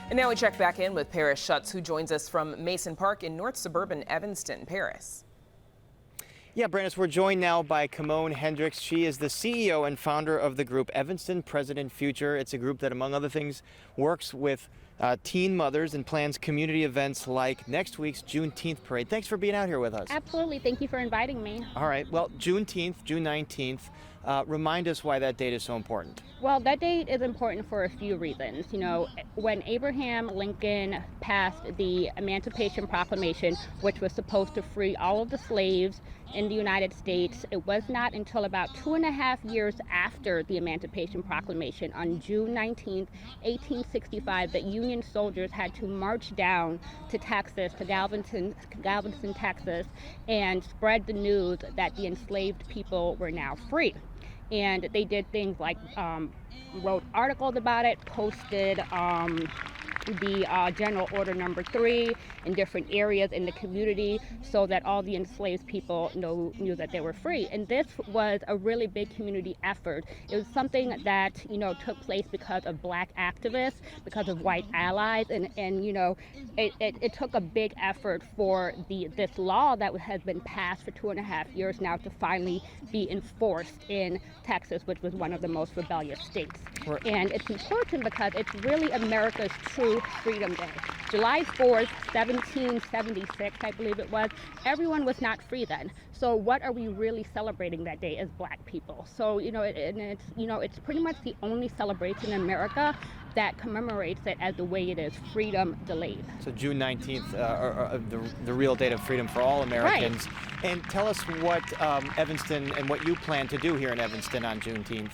And now we check back in with Paris Schutz, who joins us from Mason Park in north suburban Evanston. Paris. Yeah, Brandis, we're joined now by Kimone Hendricks. She is the CEO and founder of the group Evanston President Future. It's a group that, among other things, works with teen mothers and plans community events like next week's Juneteenth parade. Thanks for being out here with us. Absolutely. Thank you for inviting me. All right. Well, Juneteenth, June 19th. Remind us why that date is so important. Well, that date is important for a few reasons. You know, when Abraham Lincoln passed the Emancipation Proclamation, which was supposed to free all of the slaves in the United States, it was not until about 2.5 years after the Emancipation Proclamation, on June 19th, 1865, that Union soldiers had to march down to Texas, to Galveston, Texas, and spread the news that the enslaved people were now free. And they did things like wrote articles about it, posted the General Order Number 3 in different areas in the community so that all the enslaved people knew that they were free. And this was a really big community effort. It was something that, took place because of Black activists, because of white allies, and it took a big effort for this law that has been passed for 2.5 years now to finally be enforced in Texas, which was one of the most rebellious states. Right. And it's important because it's really America's true Freedom Day. July 4th, 1776, I believe it was, everyone was not free then. So what are we really celebrating that day as Black people? So, it's pretty much the only celebration in America that commemorates it as the way it is, freedom delayed. So June 19th, the real date of freedom for all Americans. Right. And tell us what Evanston and what you plan to do here in Evanston on Juneteenth.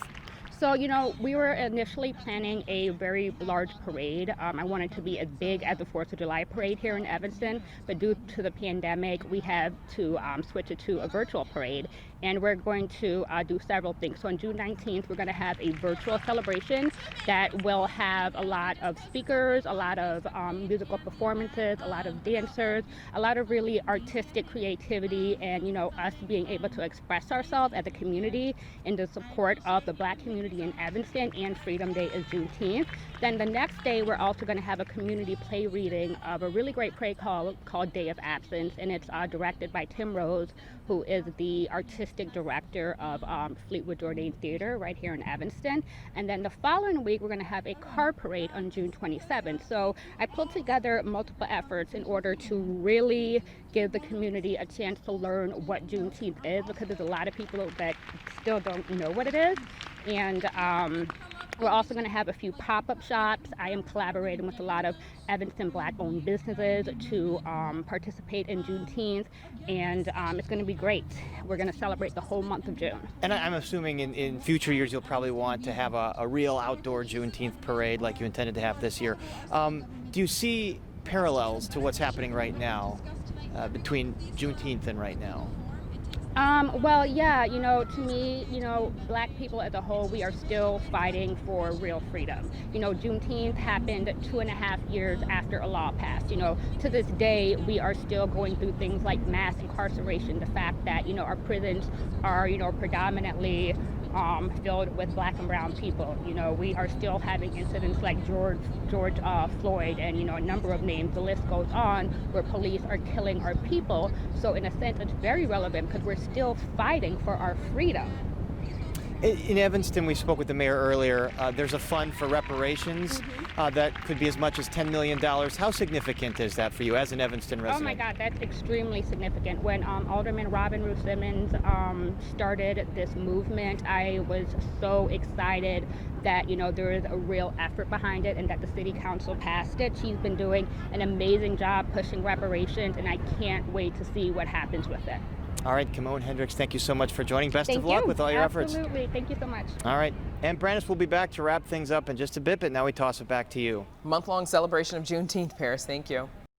So, we were initially planning a very large parade. I wanted to be as big as the 4th of July parade here in Evanston, but due to the pandemic, we had to switch it to a virtual parade. And we're going to do several things. So on June 19th, we're going to have a virtual celebration that will have a lot of speakers, a lot of musical performances, a lot of dancers, a lot of really artistic creativity, and, us being able to express ourselves as a community in the support of the Black community in Evanston, and Freedom Day is Juneteenth. Then the next day, we're also going to have a community play reading of a really great play called Day of Absence, and it's directed by Tim Rose, who is the artistic director of Fleetwood Jourdain Theater right here in Evanston. And then the following week, we're going to have a car parade on June 27th. So I pulled together multiple efforts in order to really give the community a chance to learn what Juneteenth is, because there's a lot of people that still don't know what it is. And we're also going to have a few pop-up shops. I am collaborating with a lot of Evanston Black-owned businesses to participate in Juneteenth, and it's going to be great. We're going to celebrate the whole month of June. And I'm assuming in future years you'll probably want to have a real outdoor Juneteenth parade like you intended to have this year. Do you see parallels to what's happening right now between Juneteenth and right now? Well, yeah, to me, Black people as a whole, we are still fighting for real freedom. Juneteenth happened 2.5 years after a law passed. To this day, we are still going through things like mass incarceration, the fact that, our prisons are, predominantly filled with Black and brown people. We are still having incidents like George Floyd and, a number of names. The list goes on, where police are killing our people. So in a sense, it's very relevant because we're still fighting for our freedom. In Evanston, we spoke with the mayor earlier. There's a fund for reparations that could be as much as $10 million. How significant is that for you as an Evanston resident? Oh my God, that's extremely significant. When Alderman Robin Ruth Simmons started this movement, I was so excited that there is a real effort behind it and that the city council passed it. She's been doing an amazing job pushing reparations, and I can't wait to see what happens with it. All right, Kimone Hendricks, thank you so much for joining. Best of luck with all your efforts. Absolutely. Thank you so much. All right. And Brandis will be back to wrap things up in just a bit, but now we toss it back to you. Month-long celebration of Juneteenth, Paris. Thank you.